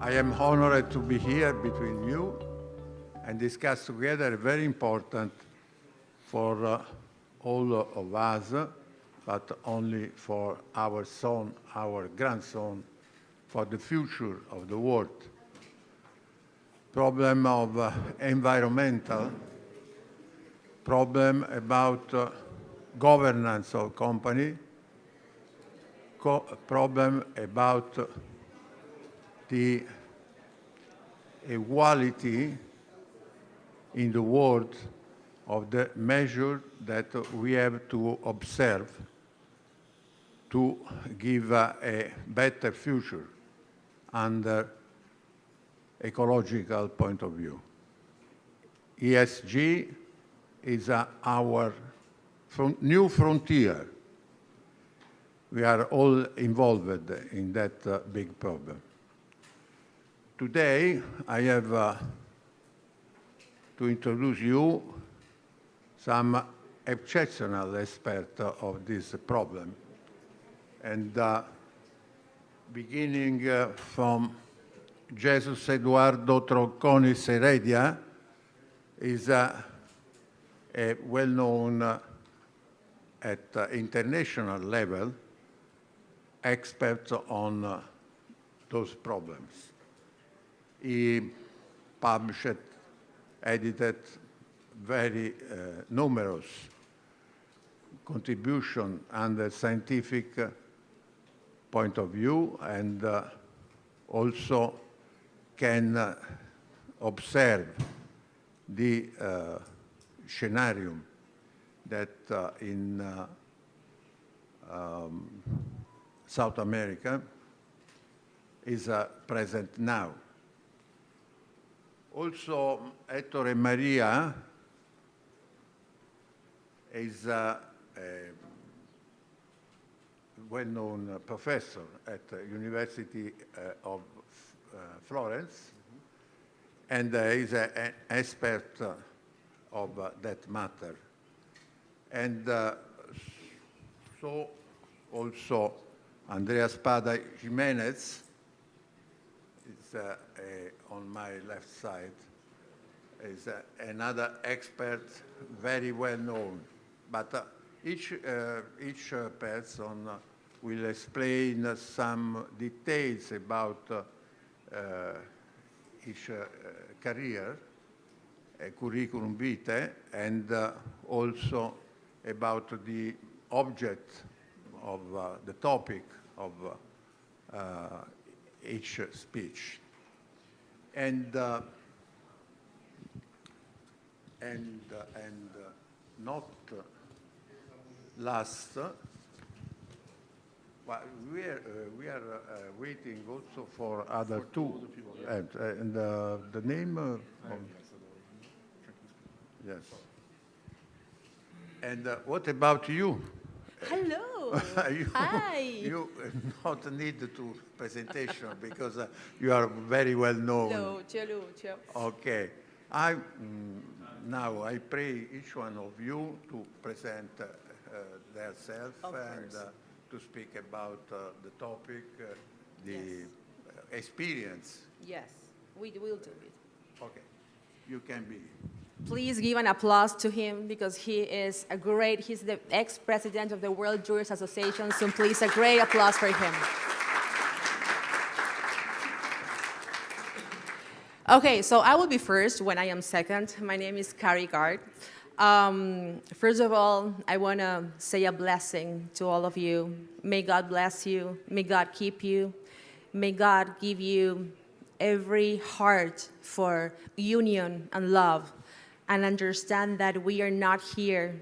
I am honored to be here between you and discuss together a very important for all of us, but only for our son, our grandson, for the future of the world. Problem of environmental, problem about governance of company, problem about the equality in the world of the measure that we have to observe to give a better future under ecological point of view. ESG is our new frontier. We are all involved in that big problem. Today, I have to introduce you some exceptional experts of this problem. And beginning from Jesus Eduardo Troconis Heredia, is a well-known at international level expert on those problems. He published, edited very numerous contributions under scientific point of view, and also can observe the scenario that in South America is present now. Also, Ettore Maria is a well-known professor at the University of Florence, and is an expert of that matter. And so also Andrea Spada Jiménez is on my left side, is another expert, very well known. But each person will explain some details about each career, curriculum vitae, and also about the object of the topic of each speech. And not last, well, we are waiting also for other two. And the name? Yes. And what about you? Hello. Hi. You not need to presentation because you are very well known. Lucio. Okay. Now I pray each one of you to present themselves and to speak about the topic, the experience. Yes, we will do it. Okay, you can be. Please give an applause to him because he is he's the ex-president of the World Jurist Association, so please a great applause for him. Okay, so I will be first when I am second. My name is Carrie Gaard. First of all, I want to say a blessing to all of you. May God bless you. May God keep you. May God give you every heart for union and love, and understand that we are not here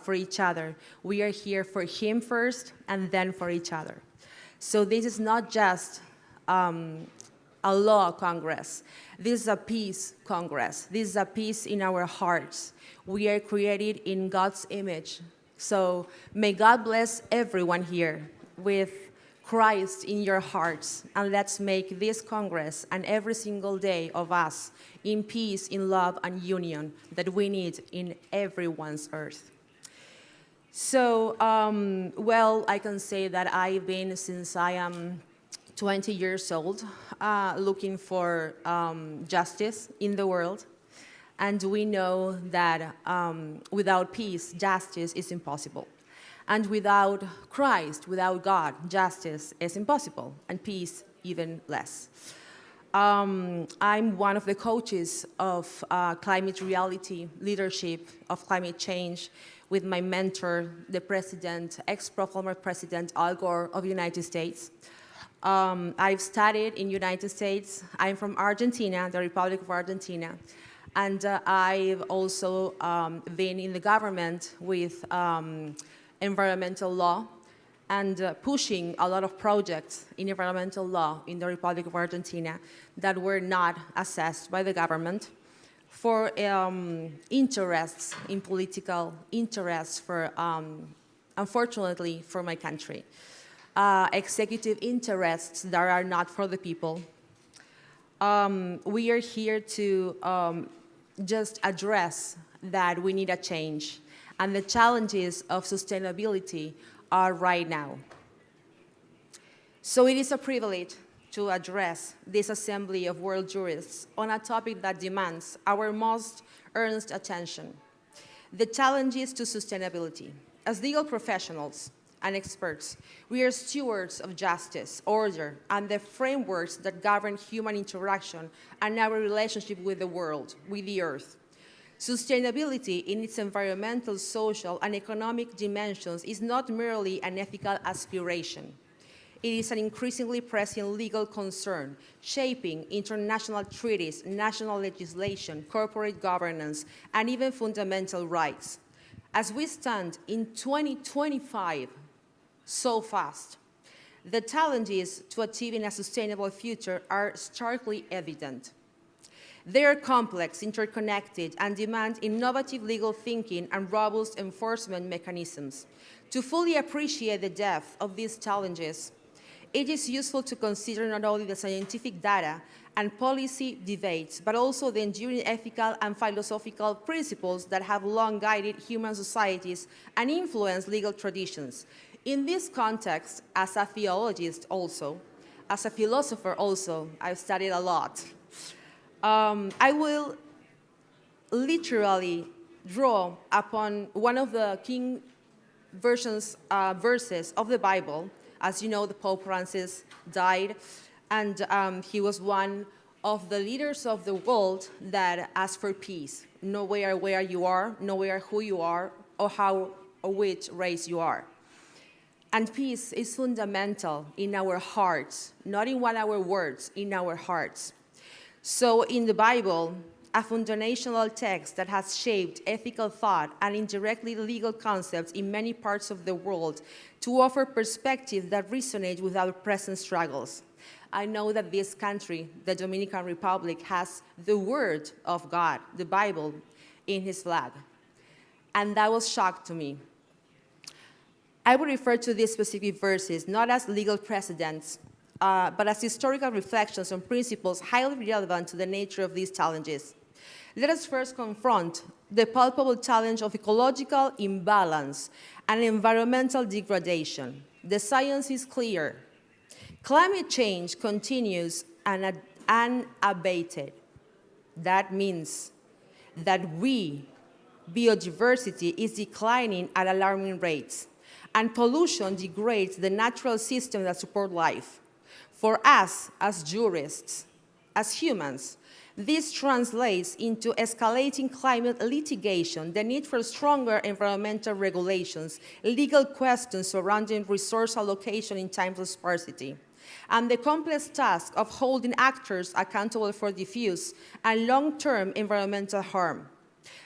for each other. We are here for Him first and then for each other. So this is not just a law congress. This is a peace congress. This is a peace in our hearts. We are created in God's image. So may God bless everyone here with Christ in your hearts, and let's make this Congress and every single day of us in peace, in love, and union that we need in everyone's earth. So, well, I can say that I've been, since I am 20 years old, looking for justice in the world. And we know that without peace, justice is impossible. And without Christ, without God, justice is impossible, and peace even less. I'm one of the coaches of climate reality, leadership of climate change, with my mentor, the president, ex-former President Al Gore of the United States. I've studied in the United States. I'm from Argentina, the Republic of Argentina. And I've also been in the government with environmental law and pushing a lot of projects in environmental law in the Republic of Argentina that were not assessed by the government for interests, in political interests for, unfortunately, for my country. Executive interests that are not for the people. We are here to just address that we need a change, and the challenges of sustainability are right now. So it is a privilege to address this assembly of world jurists on a topic that demands our most earnest attention: the challenges to sustainability. As legal professionals and experts, we are stewards of justice, order, and the frameworks that govern human interaction and our relationship with the world, with the earth. Sustainability in its environmental, social, and economic dimensions is not merely an ethical aspiration. It is an increasingly pressing legal concern, shaping international treaties, national legislation, corporate governance, and even fundamental rights. As we stand in 2025, so fast, the challenges to achieving a sustainable future are starkly evident. They are complex, interconnected, and demand innovative legal thinking and robust enforcement mechanisms. To fully appreciate the depth of these challenges, it is useful to consider not only the scientific data and policy debates, but also the enduring ethical and philosophical principles that have long guided human societies and influenced legal traditions. In this context, as a theologist also, as a philosopher also, I've studied a lot. I will literally draw upon one of the king verses of the Bible. As you know, the Pope Francis died, and he was one of the leaders of the world that asked for peace. No matter where you are, no matter who you are, or how or which race you are. And peace is fundamental in our hearts, not in what our words, in our hearts. So in the Bible, a foundational text that has shaped ethical thought and indirectly legal concepts in many parts of the world to offer perspective that resonate with our present struggles. I know that this country, the Dominican Republic, has the Word of God, the Bible, in his flag. And that was shock to me. I would refer to these specific verses not as legal precedents, but as historical reflections on principles highly relevant to the nature of these challenges. Let us first confront the palpable challenge of ecological imbalance and environmental degradation. The science is clear. Climate change continues unabated. That means that biodiversity is declining at alarming rates, and pollution degrades the natural systems that support life. For us, as jurists, as humans, this translates into escalating climate litigation, the need for stronger environmental regulations, legal questions surrounding resource allocation in times of scarcity, and the complex task of holding actors accountable for diffuse and long-term environmental harm.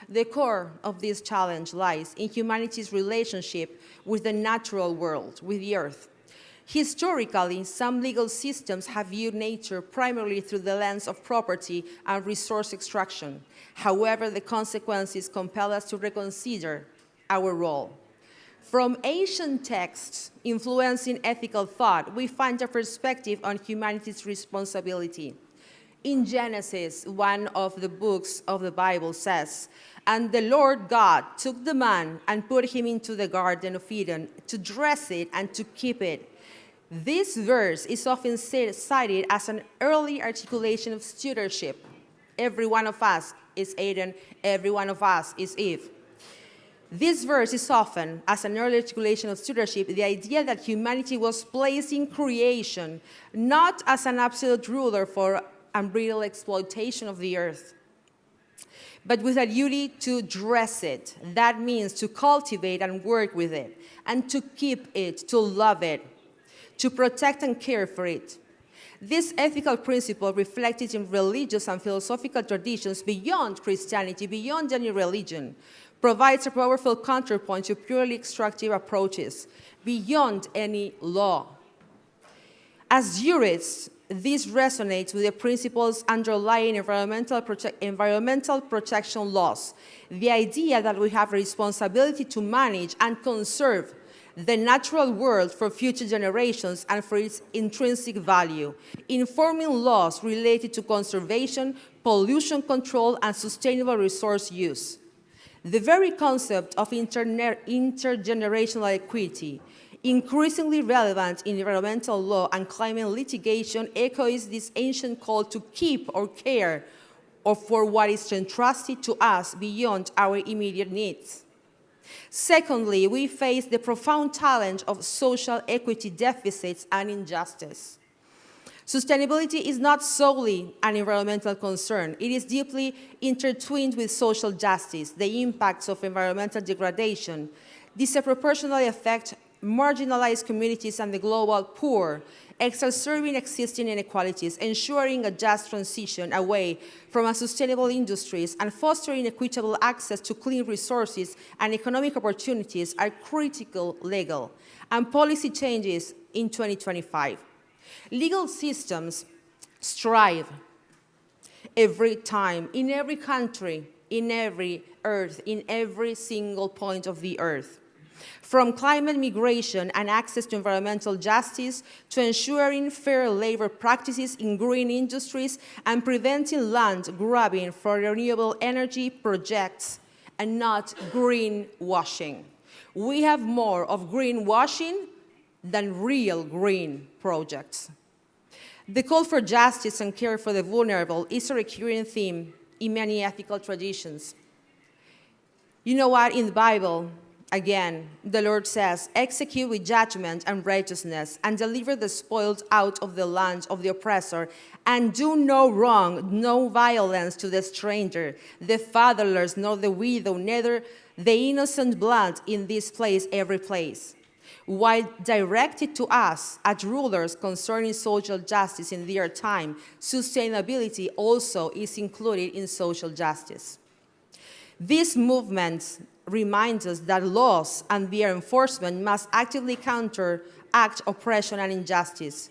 The core of this challenge lies in humanity's relationship with the natural world, with the earth. Historically, some legal systems have viewed nature primarily through the lens of property and resource extraction. However, the consequences compel us to reconsider our role. From ancient texts influencing ethical thought, we find a perspective on humanity's responsibility. In Genesis, one of the books of the Bible says, "And the Lord God took the man and put him into the Garden of Eden to dress it and to keep it. This verse is often cited as an early articulation of stewardship. Every one of us is Adam, every one of us is Eve. This verse is often, as an early articulation of stewardship, the idea that humanity was placed in creation, not as an absolute ruler for unbridled exploitation of the earth, but with a duty to dress it. That means to cultivate and work with it, and to keep it, to love it, to protect and care for it. This ethical principle, reflected in religious and philosophical traditions beyond Christianity, beyond any religion, provides a powerful counterpoint to purely extractive approaches, beyond any law. As jurists, this resonates with the principles underlying environmental protection laws, the idea that we have a responsibility to manage and conserve the natural world for future generations and for its intrinsic value, informing laws related to conservation, pollution control, and sustainable resource use. The very concept of intergenerational equity, increasingly relevant in environmental law and climate litigation, echoes this ancient call to keep or care for what is entrusted to us beyond our immediate needs. Secondly, we face the profound challenge of social equity deficits and injustice. Sustainability is not solely an environmental concern. It is deeply intertwined with social justice. The impacts of environmental degradation disproportionately affect marginalized communities and the global poor, exacerbating existing inequalities, ensuring a just transition away from unsustainable industries, and fostering equitable access to clean resources and economic opportunities are critical legal and policy changes in 2025. Legal systems strive every time, in every country, in every earth, in every single point of the earth, from climate migration and access to environmental justice to ensuring fair labor practices in green industries and preventing land grabbing for renewable energy projects and not greenwashing. We have more of greenwashing than real green projects. The call for justice and care for the vulnerable is a recurring theme in many ethical traditions. You know what? In the Bible, again, the Lord says, execute with judgment and righteousness, and deliver the spoiled out of the land of the oppressor, and do no wrong, no violence to the stranger, the fatherless, nor the widow, neither the innocent blood in this place, every place. While directed to us as rulers concerning social justice in their time, sustainability also is included in social justice. This movement reminds us that laws and their enforcement must actively counteract oppression and injustice.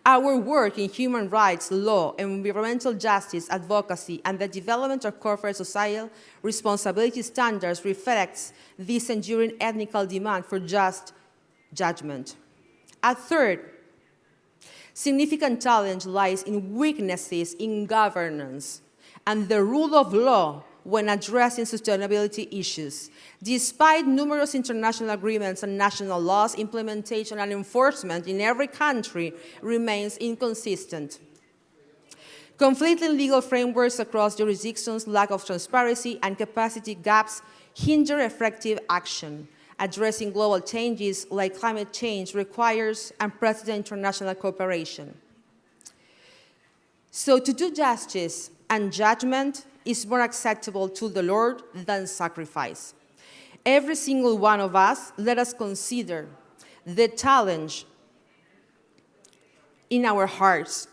Our work in human rights law, environmental justice advocacy, and the development of corporate societal responsibility standards reflects this enduring ethical demand for just judgment. A third significant challenge lies in weaknesses in governance and the rule of law when addressing sustainability issues. Despite numerous international agreements and national laws, implementation and enforcement in every country remains inconsistent. Conflicting legal frameworks across jurisdictions, lack of transparency, and capacity gaps hinder effective action. Addressing global changes like climate change requires unprecedented international cooperation. So to do justice and judgment is more acceptable to the Lord than sacrifice. Every single one of us, let us consider the challenge in our hearts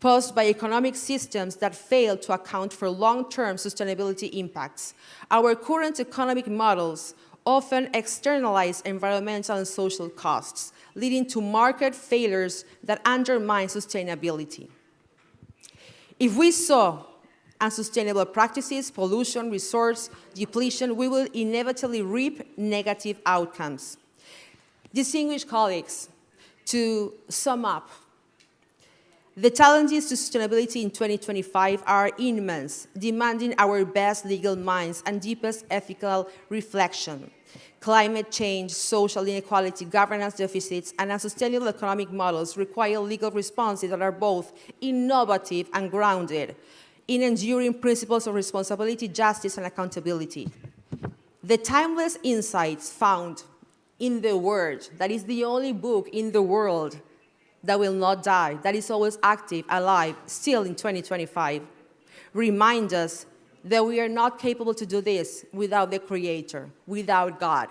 posed by economic systems that fail to account for long-term sustainability impacts. Our current economic models often externalize environmental and social costs, leading to market failures that undermine sustainability. If we saw unsustainable practices, pollution, resource depletion, we will inevitably reap negative outcomes. Distinguished colleagues, to sum up, The challenges to sustainability in 2025 are immense, demanding our best legal minds and deepest ethical reflection. Climate change, social inequality, governance deficits, and unsustainable economic models require legal responses that are both innovative and grounded in enduring principles of responsibility, justice, and accountability. The timeless insights found in the Word, that is the only book in the world that will not die, that is always active, alive, still in 2025, remind us that we are not capable to do this without the Creator, without God.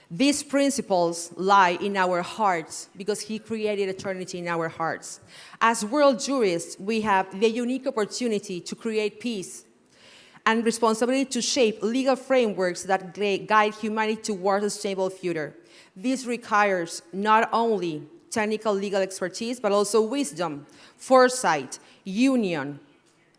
These principles lie in our hearts because He created eternity in our hearts. As world jurists, we have the unique opportunity to create peace and responsibility to shape legal frameworks that guide humanity towards a stable future. This requires not only technical legal expertise, but also wisdom, foresight, union,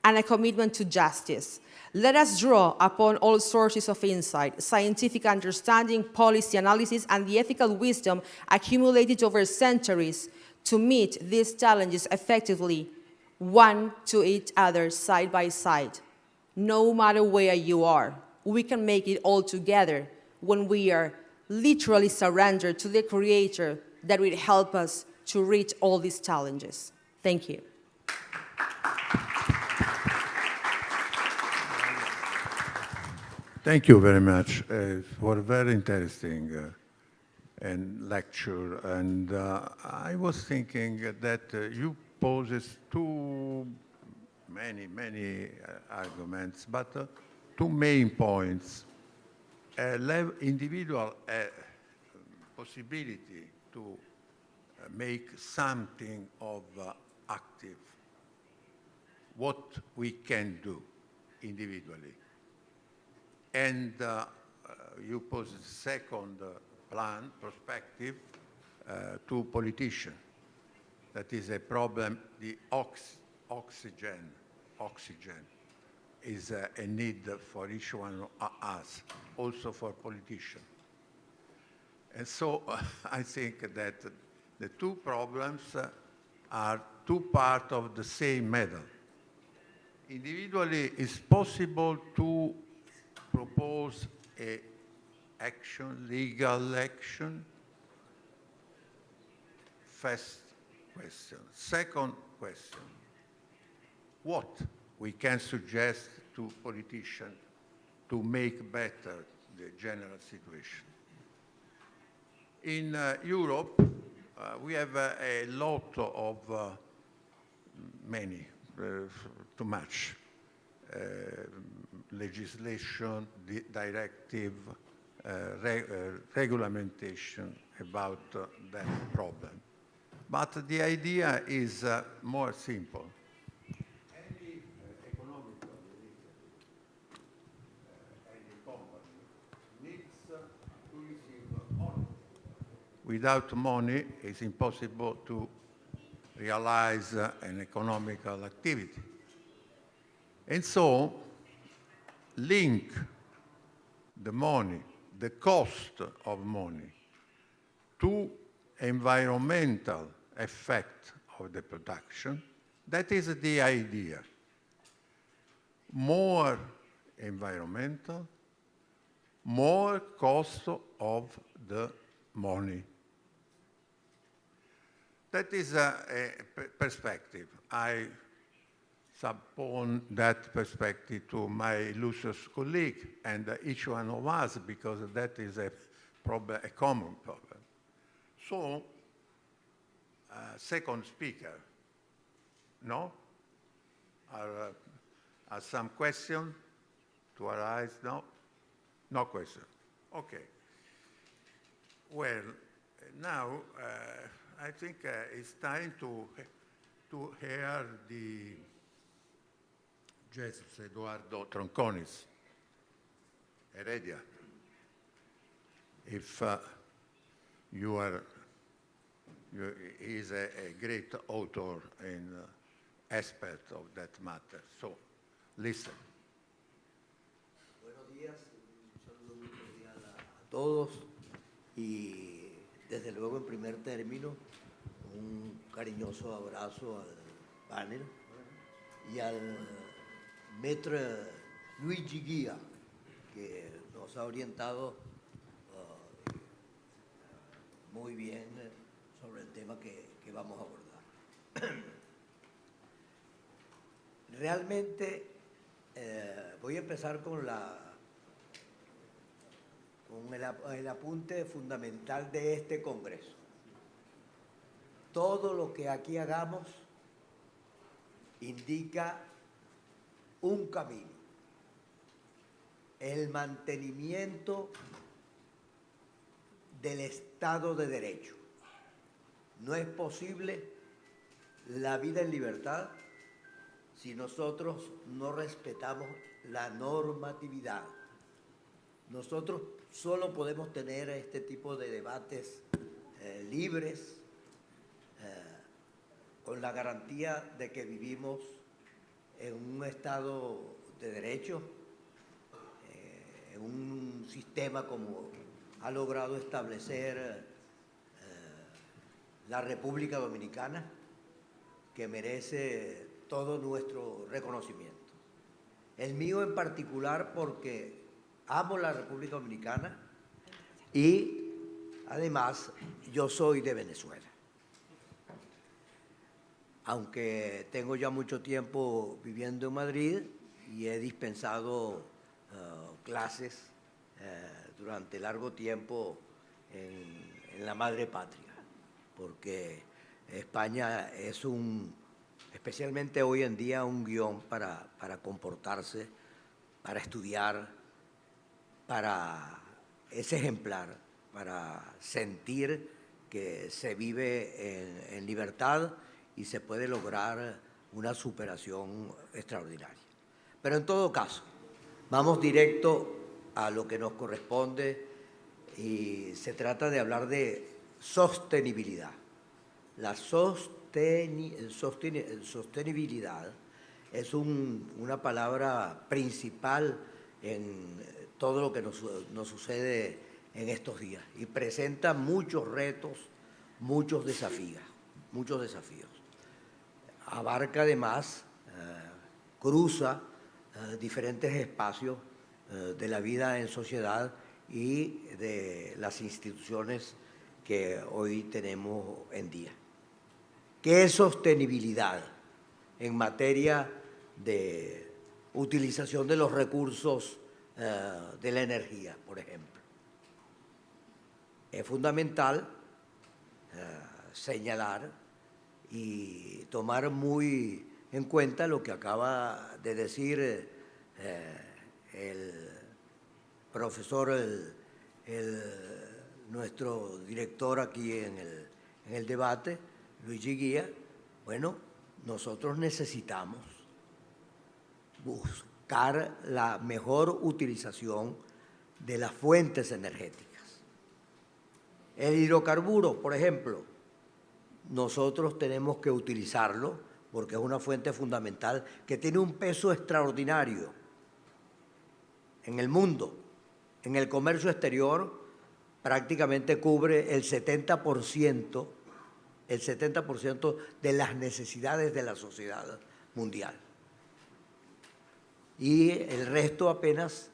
and a commitment to justice. Let us draw upon all sources of insight, scientific understanding, policy analysis, and the ethical wisdom accumulated over centuries to meet these challenges effectively, one to each other, side by side. No matter where you are, we can make it all together when we are literally surrendered to the Creator that will help us to reach all these challenges. Thank you. Thank you very much for a very interesting lecture. And I was thinking that you poses too many arguments, but two main points. Individual possibility to make something of active, what we can do individually. And you pose the second plan, perspective, to politicians. That is a problem, the oxygen is a need for each one of us, also for politicians. And so I think that the two problems are two parts of the same medal. Individually, it's possible to propose a action, legal action. First question. Second question, what we can suggest to politicians to make better the general situation? In Europe, we have a lot of too much legislation, directive, regulation about that problem. But the idea is more simple. Any economical any company needs to receive money. Without money, it's impossible to realize an economical activity. And so, link the money, the cost of money, to environmental effect of the production. That is the idea. More environmental, more cost of the money. That is a perspective. I suppose that perspective to my Lucio's colleague and each one of us, because that is a problem, a common problem. So, second speaker, no? Are some questions to arise? No? No question. Okay. Well, now I think it's time to hear the Jesus Eduardo Troconis, Heredia. If he is a great author and expert of that matter. So, listen. Buenos días, un saludo muy cordial a todos y desde luego en primer término Un cariñoso abrazo al panel y al maître Luigi Ghia, que nos ha orientado muy bien sobre el tema que vamos a abordar. Realmente voy a empezar con el apunte fundamental de este Congreso. Todo lo que aquí hagamos indica un camino, el mantenimiento del Estado de Derecho. No es posible la vida en libertad si nosotros no respetamos la normatividad. Nosotros solo podemos tener este tipo de debates libres, con la garantía de que vivimos en un Estado de Derecho, en un sistema como ha logrado establecer la República Dominicana, que merece todo nuestro reconocimiento. El mío en particular porque amo la República Dominicana y además yo soy de Venezuela. Aunque tengo ya mucho tiempo viviendo en Madrid y he dispensado clases durante largo tiempo en la madre patria, porque España es especialmente hoy en día, un guión para comportarse, para estudiar, es ejemplar, para sentir que se vive en libertad y se puede lograr una superación extraordinaria. Pero en todo caso, vamos directo a lo que nos corresponde y se trata de hablar de sostenibilidad. La sostenibilidad es una palabra principal en todo lo que nos sucede en estos días y presenta muchos retos, muchos desafíos. Abarca además, cruza diferentes espacios de la vida en sociedad y de las instituciones que hoy tenemos en día. ¿Qué es sostenibilidad en materia de utilización de los recursos de la energía, por ejemplo? Es fundamental señalar y tomar muy en cuenta lo que acaba de decir el profesor, nuestro director aquí en el debate, Luigi Ghia. Bueno, nosotros necesitamos buscar la mejor utilización de las fuentes energéticas. El hidrocarburo, por ejemplo, nosotros tenemos que utilizarlo porque es una fuente fundamental que tiene un peso extraordinario en el mundo. En el comercio exterior prácticamente cubre el 70% de las necesidades de la sociedad mundial. Y el resto apenas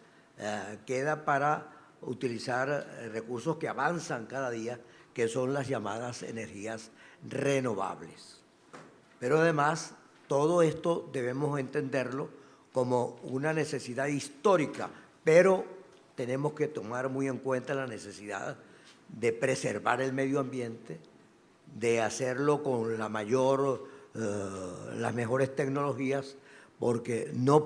queda para utilizar recursos que avanzan cada día, que son las llamadas energías renovables. Pero además, todo esto debemos entenderlo como una necesidad histórica, pero tenemos que tomar muy en cuenta la necesidad de preservar el medio ambiente, de hacerlo con las mejores tecnologías, porque no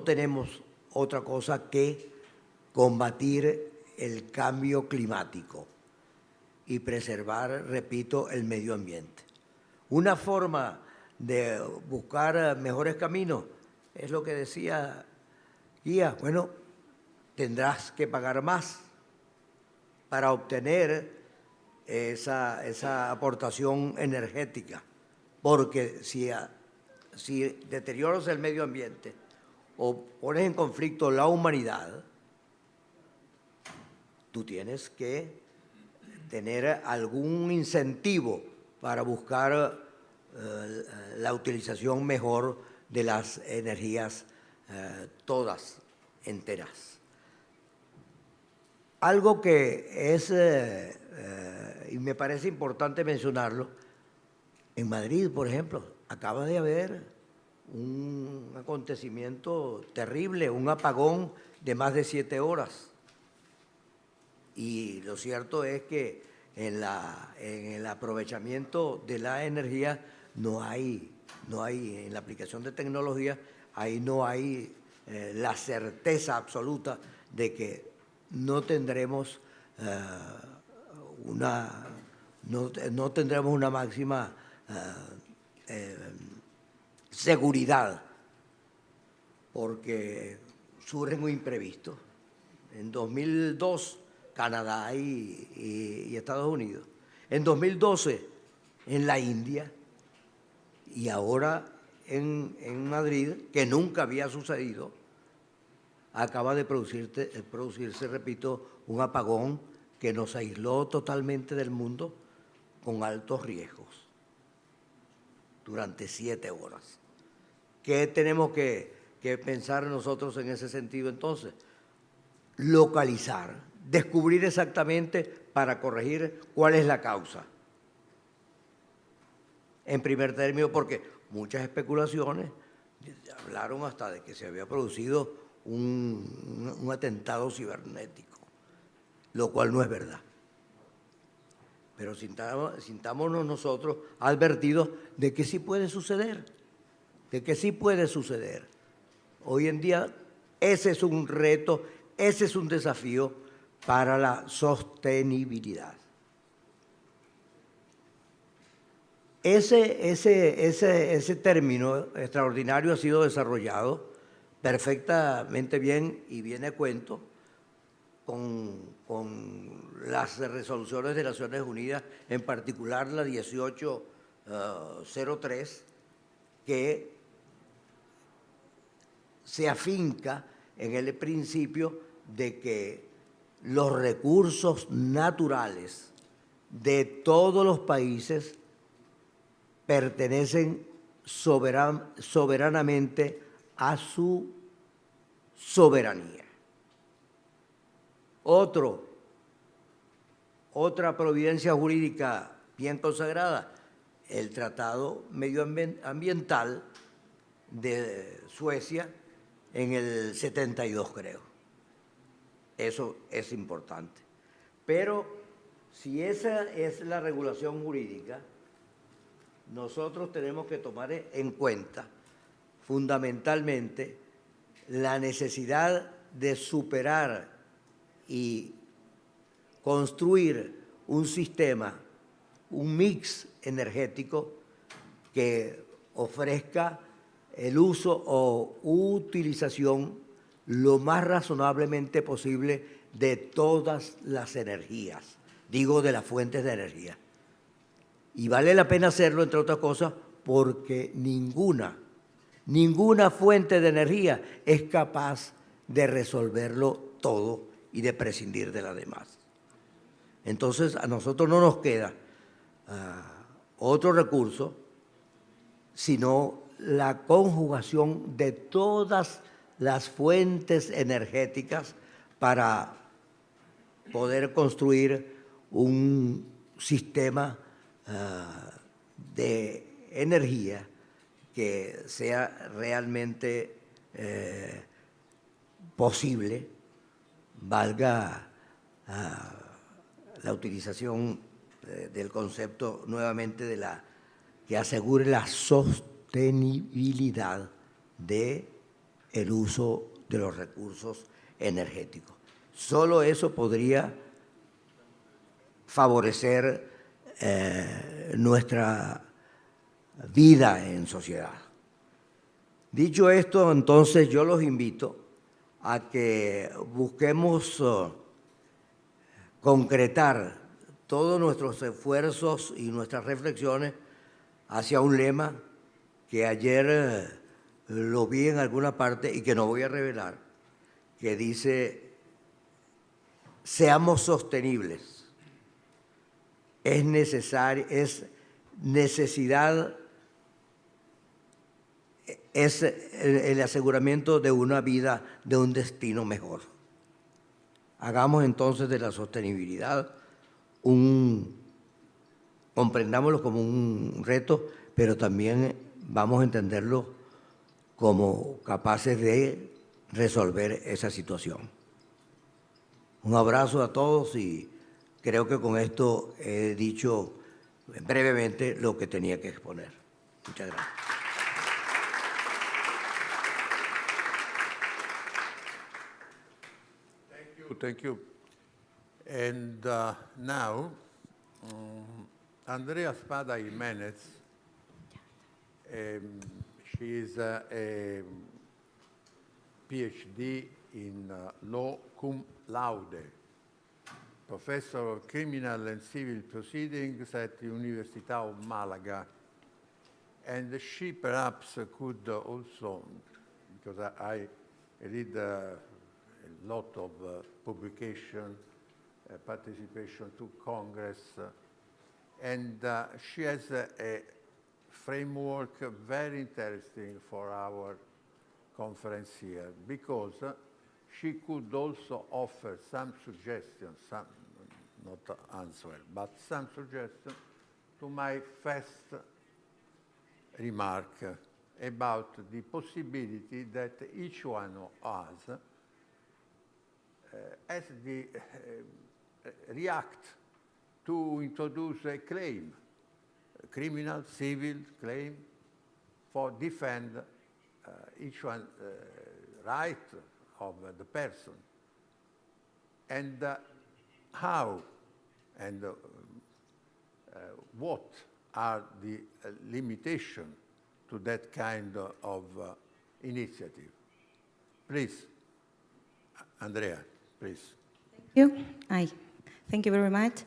tenemos otra cosa que combatir el cambio climático y preservar, repito, el medio ambiente. Una forma de buscar mejores caminos es lo que decía Ghia. Bueno, tendrás que pagar más para obtener esa aportación energética, porque si deterioras el medio ambiente o pones en conflicto la humanidad, tú tienes que tener algún incentivo para buscar la utilización mejor de las energías todas enteras. Algo que es, y me parece importante mencionarlo, en Madrid, por ejemplo, acaba de haber un acontecimiento terrible, un apagón de más de 7 horas. Y lo cierto es que en el aprovechamiento de la energía no hay, en la aplicación de tecnología, ahí no hay la certeza absoluta de que no tendremos no tendremos una máxima seguridad, porque surgen muy imprevistos. En 2002, Canadá y Estados Unidos. En 2012, en la India. Y ahora en Madrid, que nunca había sucedido, acaba de producirse, repito, un apagón que nos aisló totalmente del mundo con altos riesgos durante 7 horas. ¿Qué tenemos que pensar nosotros en ese sentido entonces? Localizar, descubrir exactamente para corregir cuál es la causa. En primer término, porque muchas especulaciones hablaron hasta de que se había producido un atentado cibernético, lo cual no es verdad. Pero sintámonos nosotros advertidos de que sí puede suceder, Hoy en día ese es un reto, ese es un desafío para la sostenibilidad. Ese término extraordinario ha sido desarrollado perfectamente bien y viene a cuento con las resoluciones de Naciones Unidas, en particular la 1803, que se afinca en el principio de que los recursos naturales de todos los países pertenecen soberanamente a su soberanía. Otra providencia jurídica bien consagrada, el Tratado Medioambiental de Suecia en el 72, creo. Eso es importante. Pero si esa es la regulación jurídica, nosotros tenemos que tomar en cuenta fundamentalmente la necesidad de superar y construir un sistema, un mix energético que ofrezca el uso o utilización lo más razonablemente posible de todas las energías, digo de las fuentes de energía. Y vale la pena hacerlo, entre otras cosas, porque ninguna fuente de energía es capaz de resolverlo todo y de prescindir de las demás. Entonces, a nosotros no nos queda otro recurso, sino la conjugación de todas las fuentes energéticas para poder construir un sistema de energía que sea realmente posible, valga la utilización del concepto nuevamente de que asegure la sostenibilidad del uso de los recursos energéticos. Solo eso podría favorecer nuestra vida en sociedad. Dicho esto, entonces yo los invito a que busquemos concretar todos nuestros esfuerzos y nuestras reflexiones hacia un lema que ayer lo vi en alguna parte y que no voy a revelar, que dice: seamos sostenibles, es necesidad, es el aseguramiento de una vida, de un destino mejor. Hagamos entonces de la sostenibilidad comprendámoslo como un reto, pero también vamos a entenderlo como capaces de resolver esa situación. Un abrazo a todos y creo que con esto he dicho brevemente lo que tenía que exponer. Muchas gracias. Thank you. And now, Andrea Spada Jiménez, she is a PhD in law cum laude, professor of criminal and civil proceedings at the Universidad of Malaga. And she perhaps could also, because I read a lot of publication, participation to Congress, and she has a framework very interesting for our conference here, because she could also offer some suggestions, some, not answer, but some suggestions to my first remark about the possibility that each one of us has the react to introduce a claim, a criminal, civil claim, for defend each one right of the person, and how and what are the limitations to that kind of initiative. Please, Andrea, please. Thank you very much.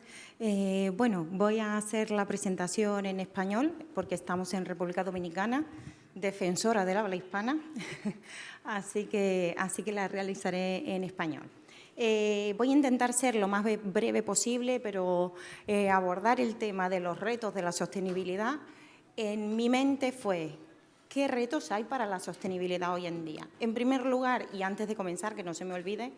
Bueno, voy a hacer la presentación en español porque estamos en República Dominicana, defensora del habla hispana, así que la realizaré en español. Voy a intentar ser lo más breve posible, pero abordar el tema de los retos de la sostenibilidad. En mi mente fue, ¿qué retos hay para la sostenibilidad hoy en día? En primer lugar, y antes de comenzar, que no se me olvide,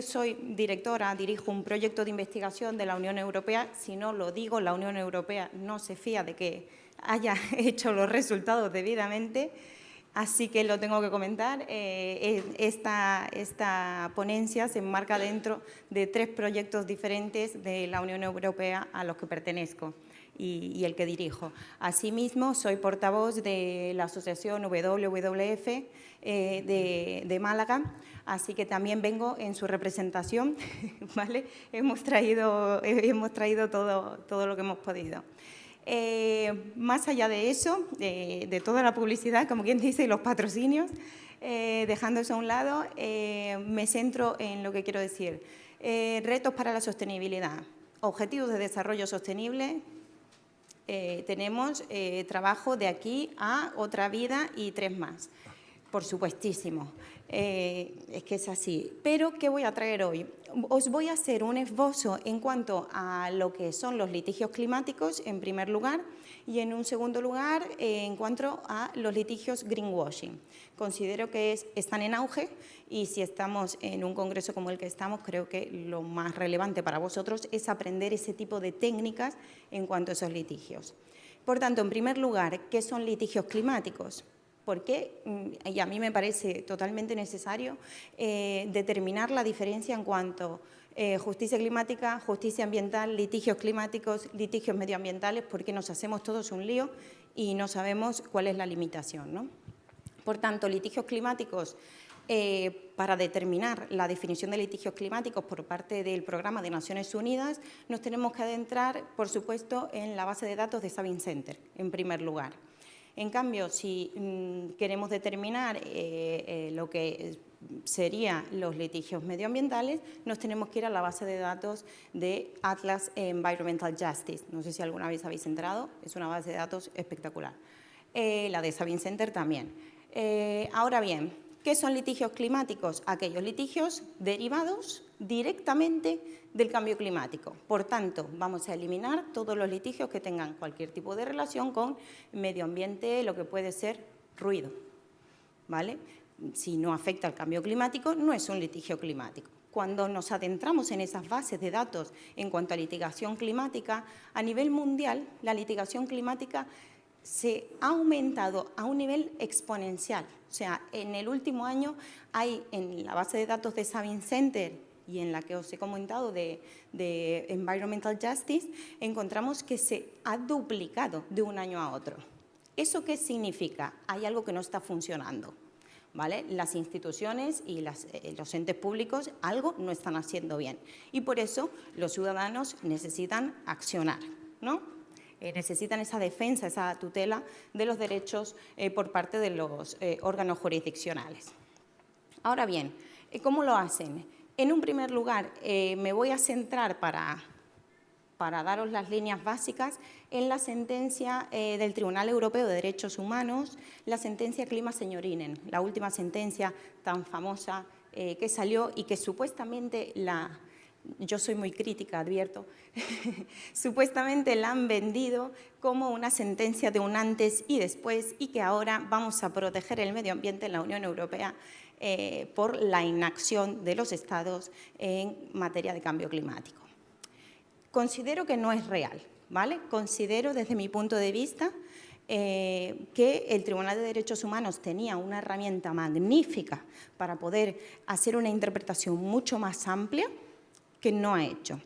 soy directora, dirijo un proyecto de investigación de la Unión Europea. Si no lo digo, la Unión Europea no se fía de que haya hecho los resultados debidamente, así que lo tengo que comentar. Esta ponencia se enmarca dentro de 3 proyectos diferentes de la Unión Europea a los que pertenezco y el que dirijo. Asimismo, soy portavoz de la asociación WWF de Málaga, así que también vengo en su representación, ¿vale? Hemos traído todo lo que hemos podido. Más allá de eso, de toda la publicidad, como quien dice, y los patrocinios, dejando eso a un lado, me centro en lo que quiero decir. Retos para la sostenibilidad, objetivos de desarrollo sostenible. Tenemos trabajo de aquí a otra vida y 3 más, por supuestísimo. Es que es así. Pero, ¿qué voy a traer hoy? Os voy a hacer un esbozo en cuanto a lo que son los litigios climáticos, en primer lugar, y en un segundo lugar, en cuanto a los litigios greenwashing. Considero que están en auge y si estamos en un congreso como el que estamos, creo que lo más relevante para vosotros es aprender ese tipo de técnicas en cuanto a esos litigios. Por tanto, en primer lugar, ¿qué son litigios climáticos? Porque, y a mí me parece totalmente necesario, determinar la diferencia en cuanto a justicia climática, justicia ambiental, litigios climáticos, litigios medioambientales, porque nos hacemos todos un lío y no sabemos cuál es la limitación, ¿no? Por tanto, litigios climáticos, para determinar la definición de litigios climáticos por parte del Programa de Naciones Unidas, nos tenemos que adentrar, por supuesto, en la base de datos de Saving Center, en primer lugar. En cambio, si queremos determinar lo que serían los litigios medioambientales, nos tenemos que ir a la base de datos de Atlas Environmental Justice. No sé si alguna vez habéis entrado, es una base de datos espectacular. La de Saving Center también. Ahora bien, ¿Qué son litigios climáticos? Aquellos litigios derivados directamente del cambio climático. Por tanto, vamos a eliminar todos los litigios que tengan cualquier tipo de relación con medio ambiente, lo que puede ser ruido, ¿vale? Si no afecta al cambio climático, no es un litigio climático. Cuando nos adentramos en esas bases de datos en cuanto a litigación climática, a nivel mundial, la litigación climática se ha aumentado a un nivel exponencial. O sea, en el último año hay en la base de datos de Sabin Center y en la que os he comentado de Environmental Justice, encontramos que se ha duplicado de un año a otro. ¿Eso qué significa? Hay algo que no está funcionando, ¿vale? Las instituciones y los entes públicos algo no están haciendo bien. Y por eso los ciudadanos necesitan accionar, ¿no? Necesitan esa defensa, esa tutela de los derechos por parte de los órganos jurisdiccionales. Ahora bien, ¿cómo lo hacen? En un primer lugar, me voy a centrar para daros las líneas básicas en la sentencia del Tribunal Europeo de Derechos Humanos, la sentencia Clima Señorinen, la última sentencia tan famosa que salió y que supuestamente yo soy muy crítica, advierto, supuestamente la han vendido como una sentencia de un antes y después y que ahora vamos a proteger el medio ambiente en la Unión Europea por la inacción de los Estados en materia de cambio climático. Considero que no es real, ¿vale? Considero desde mi punto de vista que el Tribunal de Derechos Humanos tenía una herramienta magnífica para poder hacer una interpretación mucho más amplia que no ha hecho.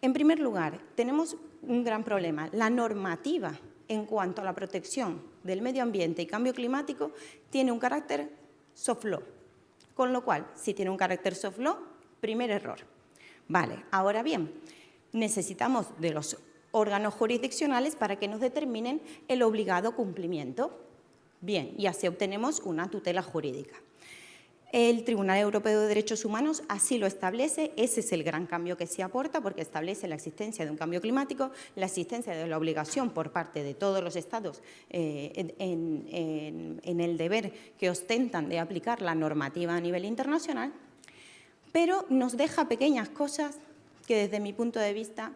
En primer lugar, tenemos un gran problema. La normativa en cuanto a la protección del medio ambiente y cambio climático tiene un carácter soft law. Con lo cual, si tiene un carácter soft law, primer error. Vale, ahora bien, necesitamos de los órganos jurisdiccionales para que nos determinen el obligado cumplimiento. Bien, y así obtenemos una tutela jurídica. El Tribunal Europeo de Derechos Humanos así lo establece, ese es el gran cambio que se aporta porque establece la existencia de un cambio climático, la existencia de la obligación por parte de todos los Estados en el deber que ostentan de aplicar la normativa a nivel internacional, pero nos deja pequeñas cosas que desde mi punto de vista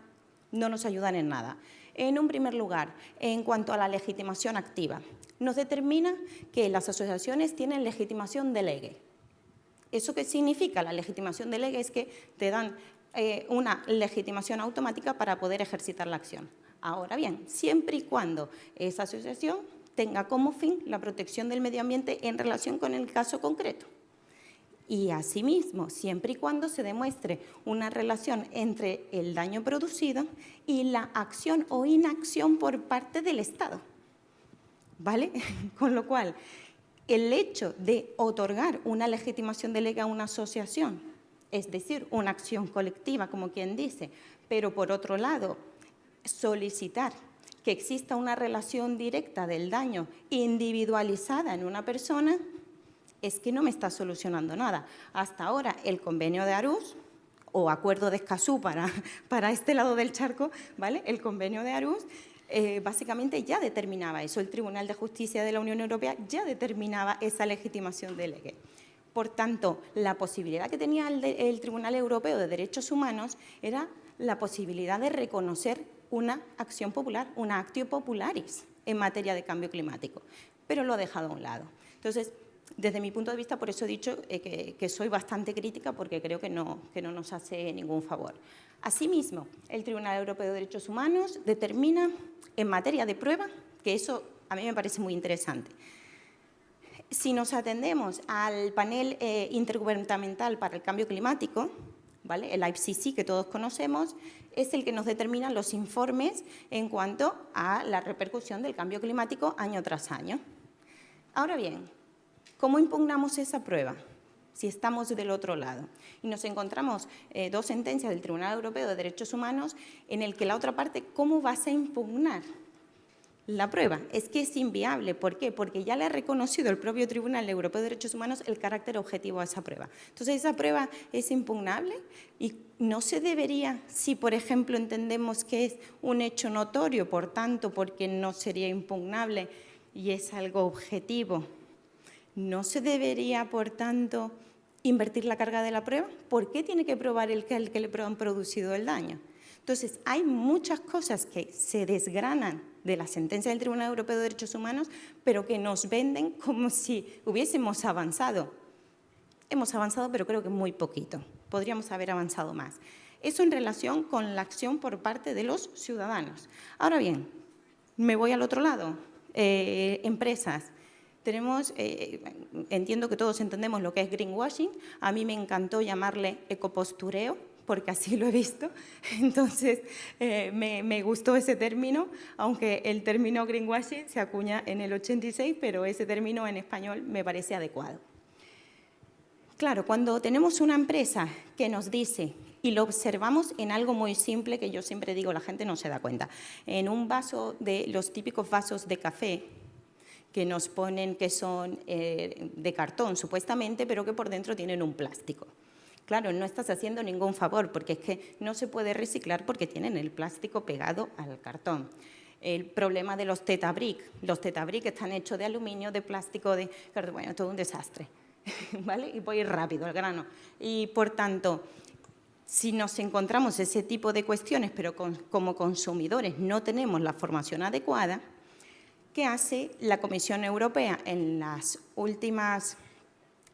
no nos ayudan en nada. En un primer lugar, en cuanto a la legitimación activa, nos determina que las asociaciones tienen legitimación de lege. ¿Eso qué significa? La legitimación de lege es que te dan una legitimación automática para poder ejercitar la acción. Ahora bien, siempre y cuando esa asociación tenga como fin la protección del medio ambiente en relación con el caso concreto. Y asimismo, siempre y cuando se demuestre una relación entre el daño producido y la acción o inacción por parte del Estado, ¿vale? Con lo cual, el hecho de otorgar una legitimación de lege a una asociación, es decir, una acción colectiva, como quien dice, pero por otro lado, solicitar que exista una relación directa del daño individualizada en una persona, es que no me está solucionando nada. Hasta ahora, el convenio de Aarhus, o acuerdo de Escazú para este lado del charco, ¿vale? El convenio de Aarhus, básicamente ya determinaba eso. El Tribunal de Justicia de la Unión Europea ya determinaba esa legitimación de lege. Por tanto, la posibilidad que tenía el Tribunal Europeo de Derechos Humanos era la posibilidad de reconocer una acción popular, una actio popularis en materia de cambio climático, pero lo ha dejado a un lado. Entonces, desde mi punto de vista, por eso he dicho que soy bastante crítica porque creo que no nos hace ningún favor. Asimismo, el Tribunal Europeo de Derechos Humanos determina en materia de prueba, que eso a mí me parece muy interesante. Si nos atendemos al panel intergubernamental para el cambio climático, ¿vale? El IPCC que todos conocemos, es el que nos determina los informes en cuanto a la repercusión del cambio climático año tras año. Ahora bien, ¿cómo impugnamos esa prueba? Si estamos del otro lado. Y nos encontramos dos sentencias del Tribunal Europeo de Derechos Humanos en el que la otra parte, ¿cómo vas a impugnar la prueba? Es que es inviable. ¿Por qué? Porque ya le ha reconocido el propio Tribunal Europeo de Derechos Humanos el carácter objetivo a esa prueba. Entonces, esa prueba es impugnable y no se debería, si por ejemplo entendemos que es un hecho notorio, por tanto, porque no sería impugnable y es algo objetivo, ¿No se debería, por tanto, invertir la carga de la prueba? ¿Por qué tiene que probar el que le han producido el daño? Entonces, hay muchas cosas que se desgranan de la sentencia del Tribunal Europeo de Derechos Humanos, pero que nos venden como si hubiésemos avanzado. Hemos avanzado, pero creo que muy poquito. Podríamos haber avanzado más. Eso en relación con la acción por parte de los ciudadanos. Ahora bien, me voy al otro lado. Empresas. Tenemos, entiendo que todos entendemos lo que es greenwashing. A mí me encantó llamarle ecopostureo, porque así lo he visto. Entonces, me gustó ese término, aunque el término greenwashing se acuña en el 86, pero ese término en español me parece adecuado. Claro, cuando tenemos una empresa que nos dice, y lo observamos en algo muy simple que yo siempre digo, la gente no se da cuenta, en un vaso de los típicos vasos de café, que nos ponen que son de cartón, supuestamente, pero que por dentro tienen un plástico. Claro, no estás haciendo ningún favor, porque es que no se puede reciclar porque tienen el plástico pegado al cartón. El problema de los tetabric están hechos de aluminio, de plástico, bueno, todo un desastre, ¿vale? Y voy rápido al grano. Y, por tanto, si nos encontramos ese tipo de cuestiones, pero como consumidores no tenemos la formación adecuada, ¿qué hace la Comisión Europea en las últimas...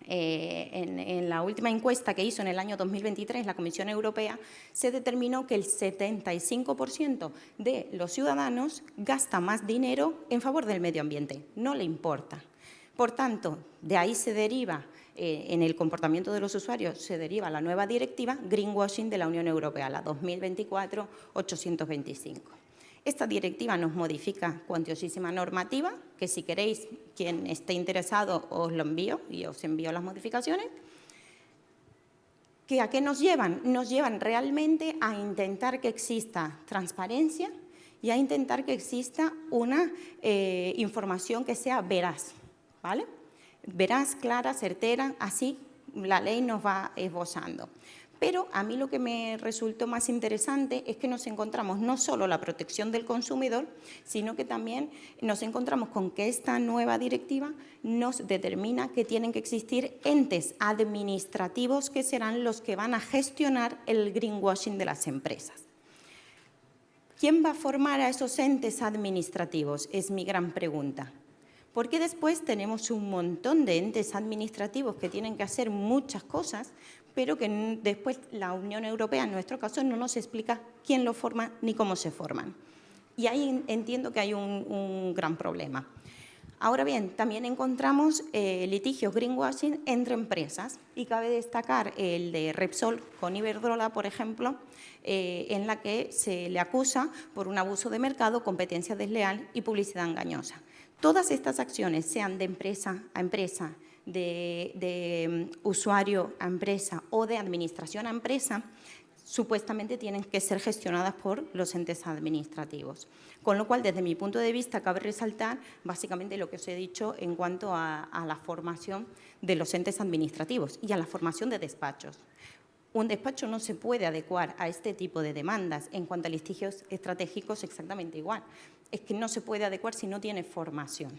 en la última encuesta que hizo en el año 2023, la Comisión Europea se determinó que el 75% de los ciudadanos gasta más dinero en favor del medio ambiente, no le importa. Por tanto, de ahí se deriva, en el comportamiento de los usuarios, se deriva la nueva directiva Greenwashing de la Unión Europea, la 2024-825. Esta directiva nos modifica cuantiosísima normativa, que si queréis, quien esté interesado, os lo envío y os envío las modificaciones. ¿Que ¿A qué nos llevan? Nos llevan realmente a intentar que exista transparencia y a intentar que exista una información que sea veraz, ¿vale? Veraz, clara, certera, así la ley nos va esbozando. Pero a mí lo que me resultó más interesante es que nos encontramos no solo la protección del consumidor, sino que también nos encontramos con que esta nueva directiva nos determina que tienen que existir entes administrativos que serán los que van a gestionar el greenwashing de las empresas. ¿Quién va a formar a esos entes administrativos? Es mi gran pregunta. Porque después tenemos un montón de entes administrativos que tienen que hacer muchas cosas, pero que después la Unión Europea, en nuestro caso, no nos explica quién lo forma ni cómo se forman. Y ahí entiendo que hay un gran problema. Ahora bien, también encontramos litigios greenwashing entre empresas y cabe destacar el de Repsol con Iberdrola, por ejemplo, en la que se le acusa por un abuso de mercado, competencia desleal y publicidad engañosa. Todas estas acciones, sean de empresa a empresa, de usuario a empresa o de administración a empresa, supuestamente tienen que ser gestionadas por los entes administrativos. Con lo cual, desde mi punto de vista, cabe resaltar básicamente lo que os he dicho en cuanto a la formación de los entes administrativos y a la formación de despachos. Un despacho no se puede adecuar a este tipo de demandas. En cuanto a litigios estratégicos, exactamente igual. Es que no se puede adecuar si no tiene formación.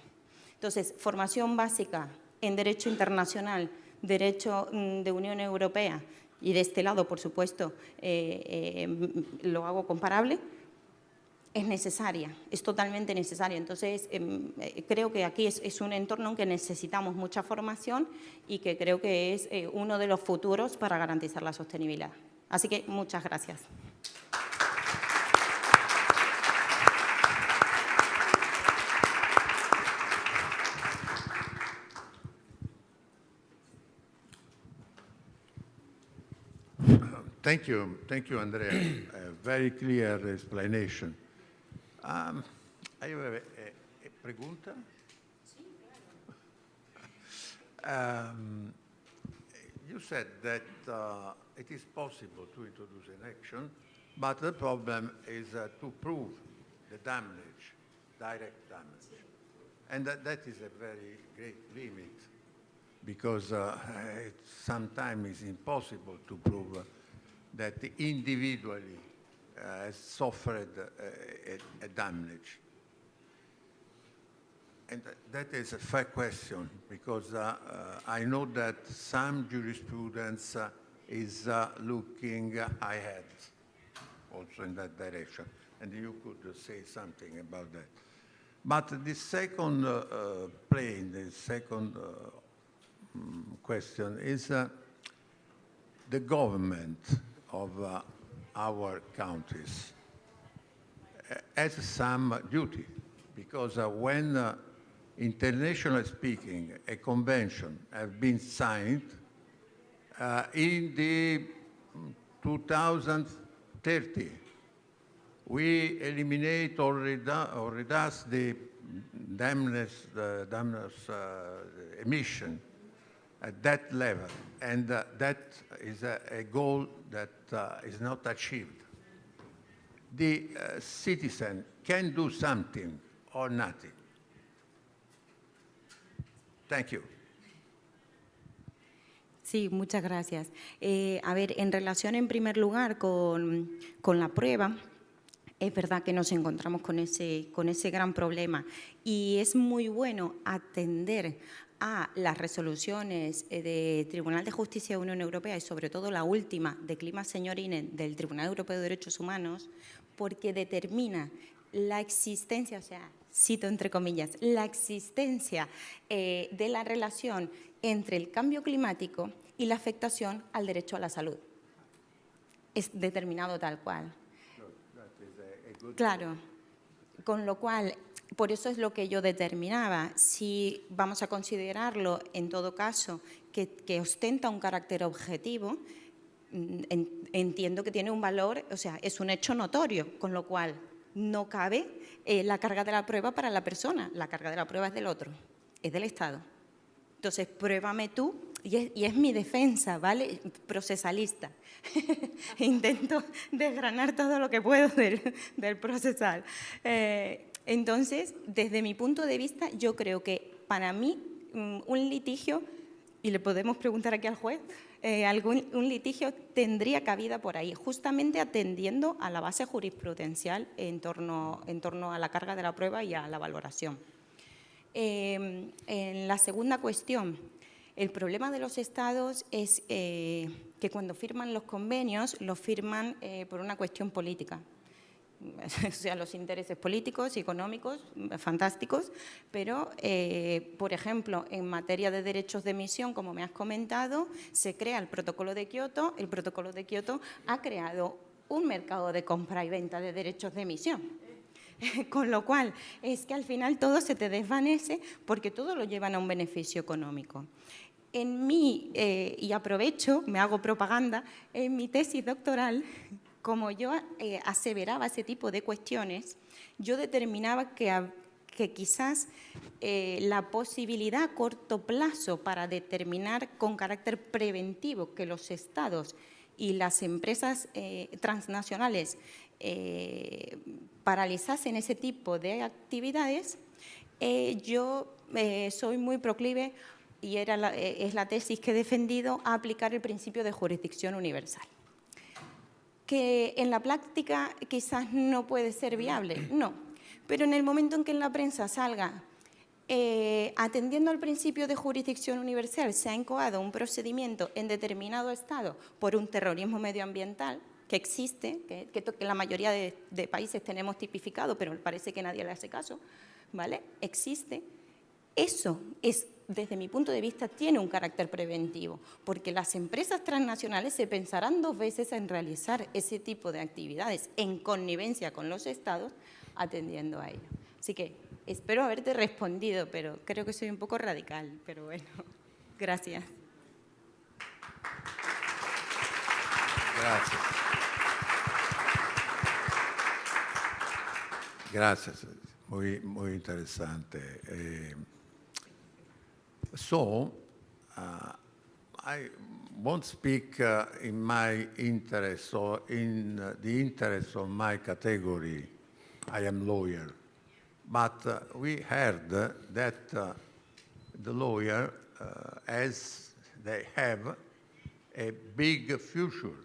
Entonces, formación básica en Derecho Internacional, Derecho de Unión Europea y de este lado, por supuesto, lo hago comparable, es necesaria, es totalmente necesaria. Entonces, creo que aquí es un entorno en que necesitamos mucha formación y que creo que es uno de los futuros para garantizar la sostenibilidad. Así que, muchas gracias. Thank you, Andrea. A very clear explanation. I have a pregunta. You said that it is possible to introduce an action, but the problem is to prove the damage, direct damage. And that is a very great limit, because it sometimes is impossible to prove that individually suffered a damage. And that is a fair question, because I know that some jurisprudence is looking ahead also in that direction, and you could say something about that. But the second plane, the second question is the government of our countries has some duty, because when internationally speaking, a convention has been signed in the 2030. We eliminate or reduce the damnous emission at that level, and that is a goal that is not achieved. The citizen can do something or nothing. Thank you. Sí, muchas gracias. A ver, en relación en primer lugar con la prueba, es verdad que nos encontramos con ese gran problema y es muy bueno atender a las resoluciones de Tribunal de Justicia de la Unión Europea y sobre todo la última de Clima Signorile del Tribunal Europeo de Derechos Humanos, porque determina la existencia, o sea, cito entre comillas, la existencia de la relación entre el cambio climático y la afectación al derecho a la salud. Es determinado tal cual. Claro, con lo cual, por eso es lo que yo determinaba. Si vamos a considerarlo, en todo caso, que ostenta un carácter objetivo, entiendo que tiene un valor, o sea, es un hecho notorio, con lo cual no cabe la carga de la prueba para la persona, la carga de la prueba es del otro, es del Estado. Entonces, pruébame tú, y es mi defensa, ¿vale? Procesalista. Intento desgranar todo lo que puedo del procesal. Entonces, desde mi punto de vista, yo creo que para mí un litigio, y le podemos preguntar aquí al juez, un litigio tendría cabida por ahí, justamente atendiendo a la base jurisprudencial en torno a la carga de la prueba y a la valoración. En la segunda cuestión, el problema de los estados es que cuando firman los convenios, los firman por una cuestión política. O sea, los intereses políticos y económicos, fantásticos, pero, por ejemplo, en materia de derechos de emisión, como me has comentado, se crea el protocolo de Kioto. El protocolo de Kioto ha creado un mercado de compra y venta de derechos de emisión. Con lo cual, es que al final todo se te desvanece porque todo lo llevan a un beneficio económico. En mi, y aprovecho, me hago propaganda, en mi tesis doctoral, como yo aseveraba ese tipo de cuestiones, yo determinaba que quizás la posibilidad a corto plazo para determinar con carácter preventivo que los estados y las empresas transnacionales paralizasen ese tipo de actividades, yo soy muy proclive, y es la tesis que he defendido, a aplicar el principio de jurisdicción universal. Que en la práctica quizás no puede ser viable, no, pero en el momento en que en la prensa salga, atendiendo al principio de jurisdicción universal, se ha incoado un procedimiento en determinado estado por un terrorismo medioambiental, que existe, que la mayoría de países tenemos tipificado, pero parece que nadie le hace caso, ¿vale? Existe. Eso es, desde mi punto de vista, tiene un carácter preventivo, porque las empresas transnacionales se pensarán dos veces en realizar ese tipo de actividades en connivencia con los estados, atendiendo a ello. Así que espero haberte respondido, pero creo que soy un poco radical, pero bueno, gracias. Gracias. Gracias, muy interesante. So, I won't speak in my interest or in the interest of my category. I am lawyer. But we heard that the lawyer, as they have a big future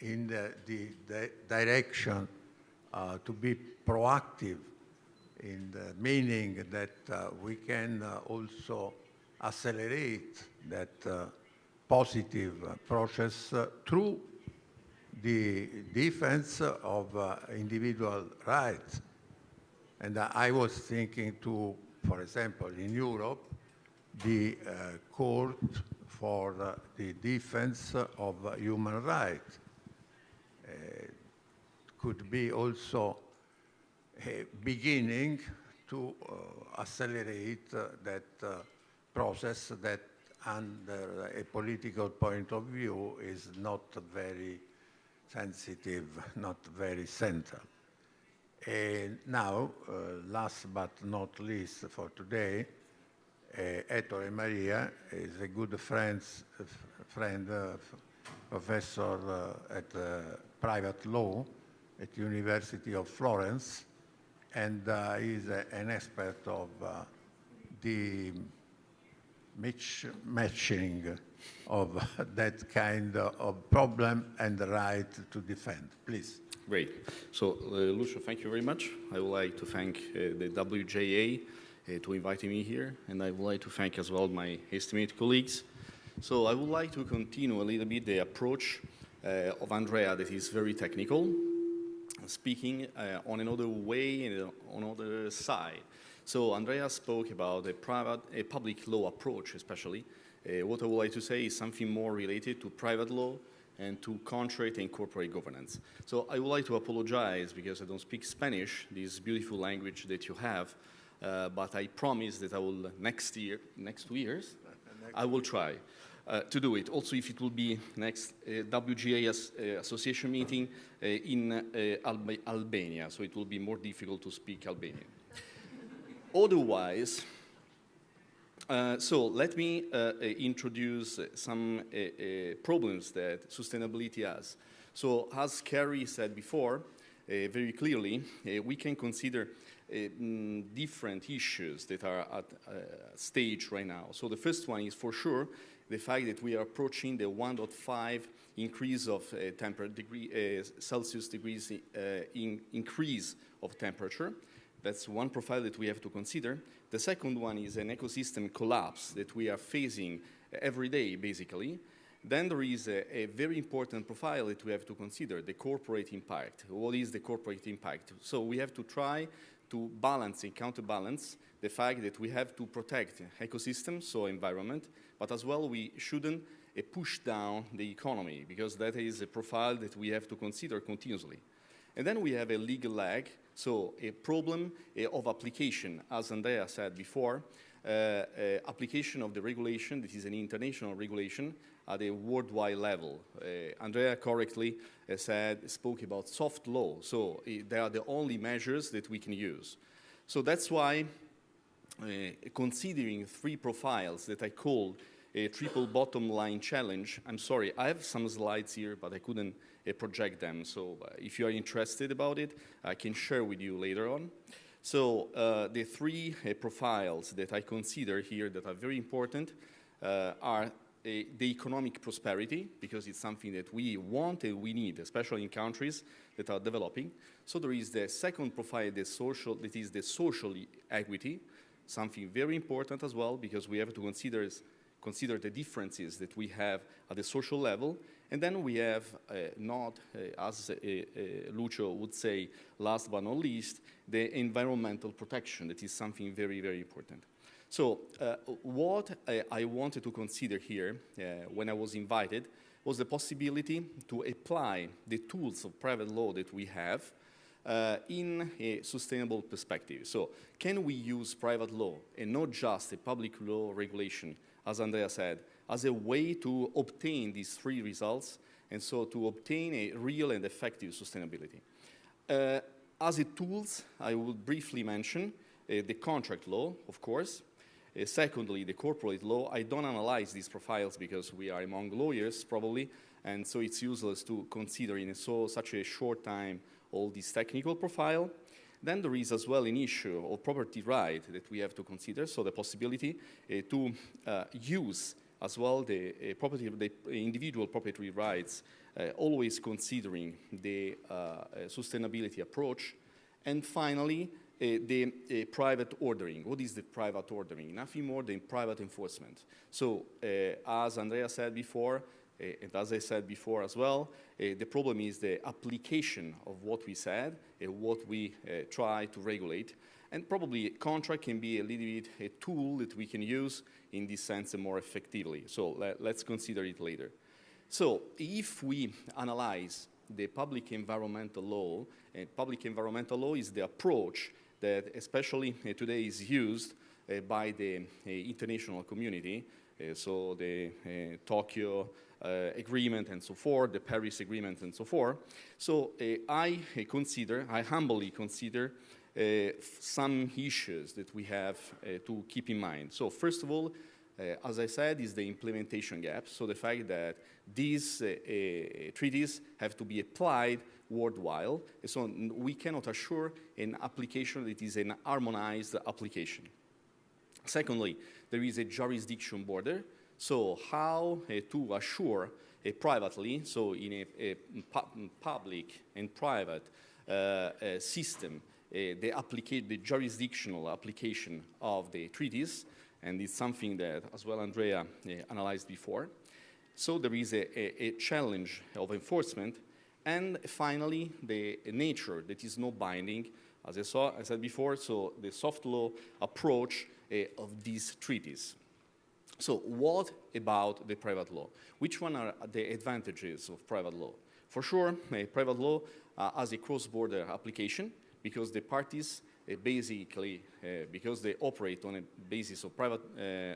in the direction to be proactive in the meaning that we can also accelerate that positive process through the defense of individual rights. And I was thinking to, for example, in Europe, the Court for the Defense of Human Rights could be also a beginning to accelerate that process that, under a political point of view, is not very sensitive, not very central. And now, last but not least for today, Ettore Maria is a good friend, professor at private law at University of Florence, and is an expert of the matching of that kind of problem and the right to defend. Please. Great. So, Lucio, thank you very much. I would like to thank the WJA to inviting me here, and I would like to thank as well my estimated colleagues. So I would like to continue a little bit the approach of Andrea that is very technical, speaking on another way and on another side. So Andrea spoke about a public law approach, especially. What I would like to say is something more related to private law and to contract and corporate governance. So I would like to apologize because I don't speak Spanish, this beautiful language that you have, but I promise that I will next 2 years, I will try to do it. Also, if it will be next WGA association meeting in Albania, so it will be more difficult to speak Albanian. Otherwise, so let me introduce some problems that sustainability has. So as Carrie said before, very clearly, we can consider different issues that are at stage right now. So the first one is for sure the fact that we are approaching the 1.5 increase of Celsius degrees increase of temperature. That's one profile that we have to consider. The second one is an ecosystem collapse that we are facing every day, basically. Then there is a very important profile that we have to consider, the corporate impact. What is the corporate impact? So we have to try to balance and counterbalance the fact that we have to protect ecosystems, so environment, but as well we shouldn't push down the economy, because that is a profile that we have to consider continuously. And then we have a legal lag, so a problem of application, as Andrea said before, application of the regulation, that is an international regulation, at a worldwide level. Andrea correctly spoke about soft law, so they are the only measures that we can use. So that's why, considering three profiles that I call a triple bottom line challenge, I'm sorry, I have some slides here, but I couldn't project them, so if you are interested about it, I can share with you later on. So the three profiles that I consider here that are very important are the economic prosperity, because it's something that we want and we need, especially in countries that are developing. So there is the second profile, that is the social equity, something very important as well, because we have to consider the differences that we have at the social level. And then we have as Lucio would say, last but not least, the environmental protection. That is something very, very important. So what I wanted to consider here when I was invited was the possibility to apply the tools of private law that we have in a sustainable perspective. So can we use private law and not just a public law regulation, as Andrea said, as a way to obtain these three results, and so to obtain a real and effective sustainability. As a tools, I will briefly mention the contract law, of course. Secondly, the corporate law. I don't analyze these profiles because we are among lawyers, probably, and so it's useless to consider in such a short time all this technical profile. Then there is as well an issue of property right that we have to consider, so the possibility to use as well the individual property rights, always considering the sustainability approach. And finally, the private ordering. What is the private ordering? Nothing more than private enforcement. So as Andrea said before, and as I said before as well, the problem is the application of what we said, what we try to regulate. And probably a contract can be a little bit a tool that we can use in this sense more effectively. So let's consider it later. So if we analyze the public environmental law, public environmental law is the approach that especially today is used by the international community, so the Tokyo Agreement and so forth, the Paris Agreement and so forth. So I humbly consider some issues that we have to keep in mind. So first of all, as I said, is the implementation gap. So the fact that these treaties have to be applied worldwide. So we cannot assure an application that is an harmonized application. Secondly, there is a jurisdiction border. So how to assure privately, so in a public and private system, the jurisdictional application of the treaties, and it's something that as well Andrea analyzed before. So there is a challenge of enforcement, and finally the nature that is not binding, as I said before, so the soft law approach of these treaties. So what about the private law? Which one are the advantages of private law? For sure, private law has a cross-border application because the parties basically, because they operate on a basis of private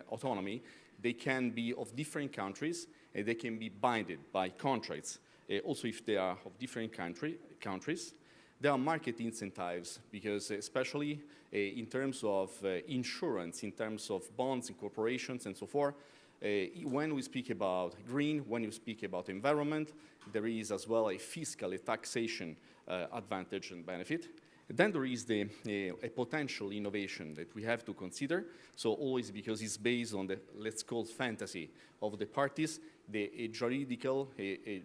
autonomy, they can be of different countries and they can be binded by contracts. Also, if they are of different countries, there are market incentives because especially in terms of insurance, in terms of bonds and corporations and so forth, when we speak about green, when you speak about environment, there is as well a fiscal, a taxation advantage and benefit. Then there is a potential innovation that we have to consider. So always because it's based on the, let's call fantasy of the parties, the juridical,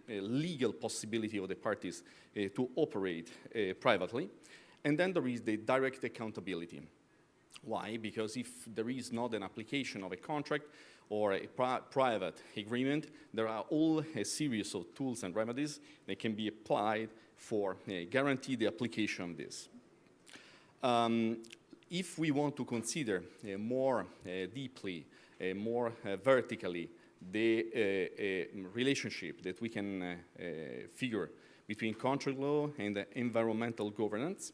legal possibility of the parties to operate privately. And then there is the direct accountability. Why? Because if there is not an application of a contract or a private agreement, there are all a series of tools and remedies that can be applied for guarantee the application of this. If we want to consider more deeply, more vertically, the relationship that we can figure between contract law and environmental governance,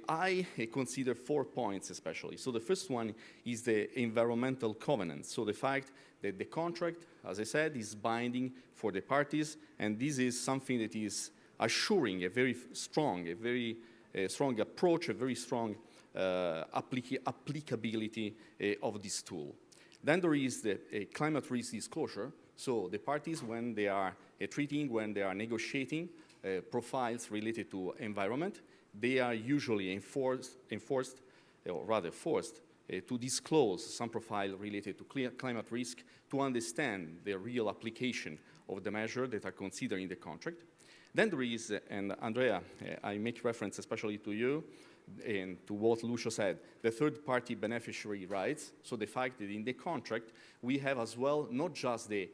I consider 4 points especially. So the first one is the environmental covenant. So the fact that the contract, as I said, is binding for the parties, and this is something that is assuring a very strong approach, a very strong applicability of this tool. Then there is the climate risk disclosure. So the parties, when they are treating, when they are negotiating profiles related to environment, they are usually forced to disclose some profile related to climate risk to understand the real application of the measure that are considered in the contract. Then there is, and Andrea, I make reference especially to you and to what Lucio said, the third-party beneficiary rights. So the fact that in the contract, we have as well not just the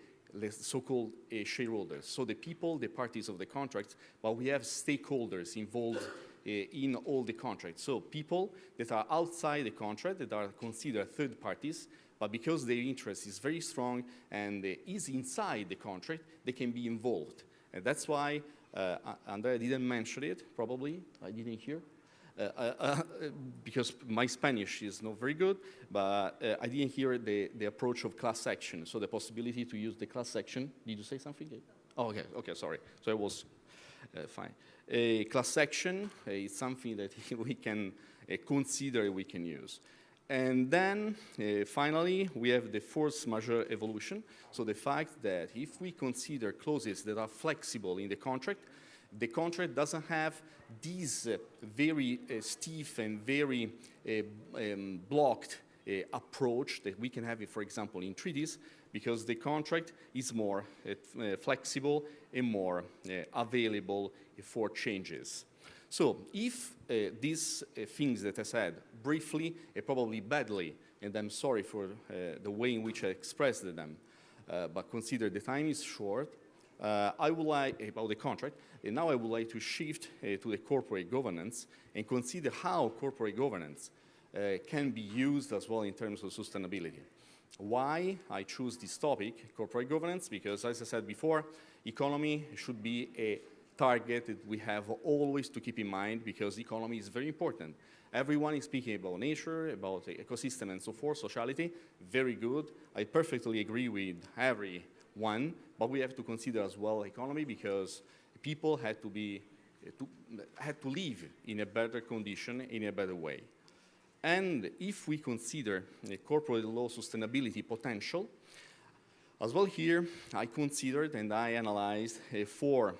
so-called shareholders, so the people, the parties of the contract, but we have stakeholders involved in all the contracts. So people that are outside the contract, that are considered third parties, but because their interest is very strong and is inside the contract, they can be involved. And that's why Andrea didn't mention it, probably, I didn't hear, because my Spanish is not very good, but I didn't hear the approach of class action, so the possibility to use the class action. Did you say something? Oh, okay, sorry. So it was fine. Class action is something that we can consider we can use. And then, finally, we have the force majeure evolution. So the fact that if we consider clauses that are flexible in the contract doesn't have this very stiff and very blocked approach that we can have, for example, in treaties, because the contract is more flexible and more available for changes. So if these things that I said briefly, probably badly, and I'm sorry for the way in which I expressed them, but consider the time is short, I would like, about the contract, and now I would like to shift to the corporate governance and consider how corporate governance can be used as well in terms of sustainability. Why I choose this topic, corporate governance? Because as I said before, economy should be a target that we have always to keep in mind, because economy is very important. Everyone is speaking about nature, about the ecosystem and so forth, sociality, very good. I perfectly agree with everyone, but we have to consider as well economy, because people had to live in a better condition, in a better way. And if we consider the corporate law sustainability potential, as well here, I considered and I analyzed 4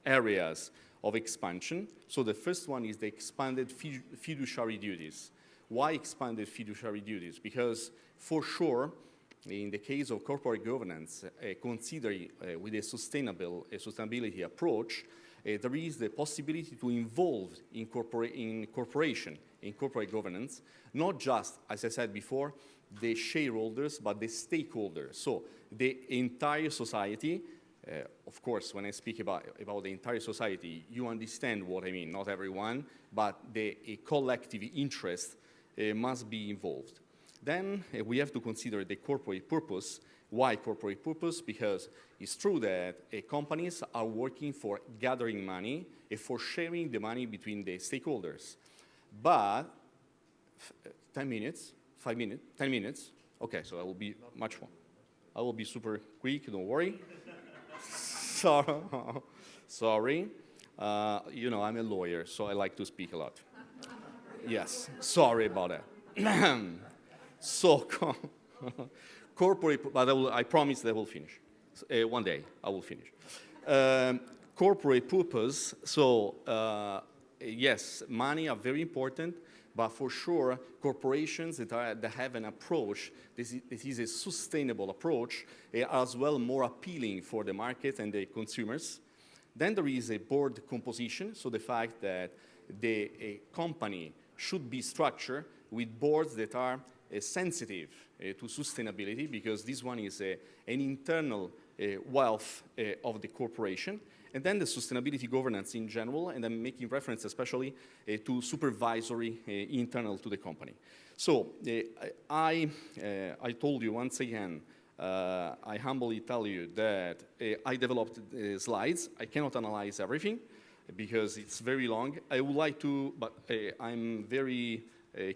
areas of expansion. So the first one is the expanded fiduciary duties. Why expanded fiduciary duties? Because for sure, in the case of corporate governance, considering with a sustainability approach, there is the possibility to involve in corporate governance, not just, as I said before, the shareholders, but the stakeholders. So the entire society, of course, when I speak about the entire society, you understand what I mean, not everyone, but the collective interest must be involved. Then we have to consider the corporate purpose. Why corporate purpose? Because it's true that companies are working for gathering money and for sharing the money between the stakeholders. But 10 minutes, 5 minutes, 10 minutes. Okay, so I will be much more. I will be super quick, don't worry. Sorry. You know, I'm a lawyer, so I like to speak a lot. Yes, sorry about that. So, corporate, but I promise that I will finish. One day, I will finish. Corporate purpose, so yes, money are very important, but for sure, corporations that have an approach, this is a sustainable approach, are as well more appealing for the market and the consumers. Then there is a board composition, so the fact that the company should be structured with boards that are sensitive to sustainability, because this one is an internal wealth of the corporation. And then the sustainability governance in general, and I'm making reference especially to supervisory internal to the company. So I told you once again, I humbly tell you that I developed slides. I cannot analyze everything because it's very long. I would like to, but I'm very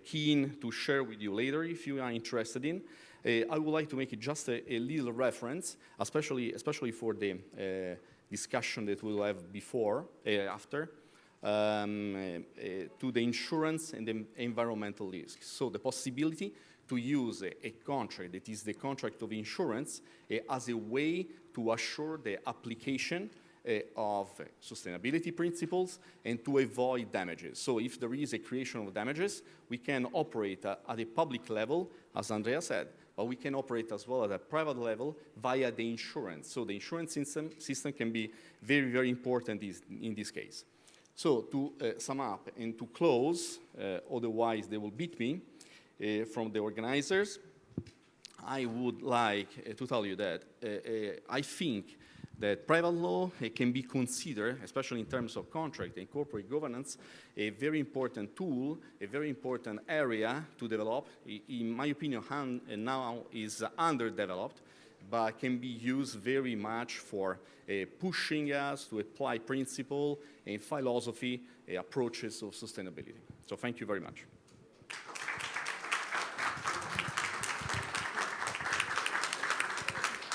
keen to share with you later if you are interested in. I would like to make it just a little reference, especially for the discussion that we'll have after, to the insurance and the environmental risks. So the possibility to use a contract that is the contract of insurance as a way to assure the application of sustainability principles and to avoid damages. So if there is a creation of damages, we can operate at a public level, as Andrea said, but we can operate as well at a private level via the insurance. So the insurance system can be very, very important in this case. So to sum up and to close, otherwise they will beat me from the organizers, I would like to tell you that I think that private law can be considered, especially in terms of contract and corporate governance, a very important tool, a very important area to develop. In my opinion, now is underdeveloped, but can be used very much for pushing us to apply principle and philosophy approaches of sustainability. So thank you very much.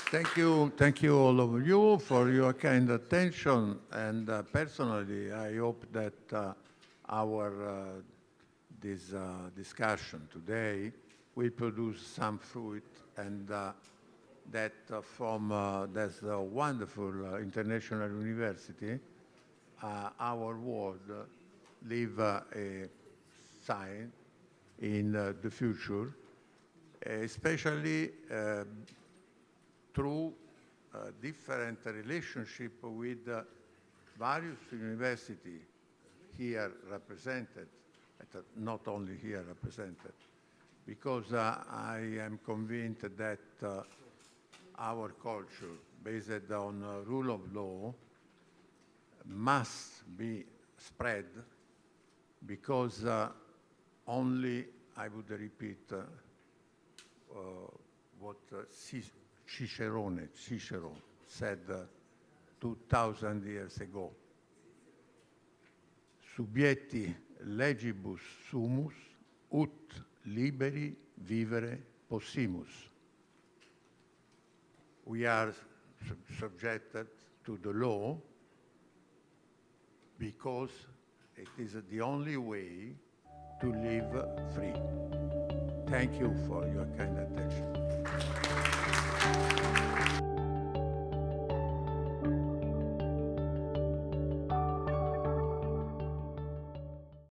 Thank you all of you for your kind attention, and personally, I hope that this discussion today will produce some fruit, and that from this wonderful international university, our world leave a sign in the future, especially through different relationship with various universities here represented, not only here represented, because I am convinced that our culture, based on rule of law, must be spread, because only, I would repeat what Cicero said 2,000 years ago. Subietti legibus sumus, ut liberi vivere possimus. We are subjected to the law because it is the only way to live free. Thank you for your kind attention.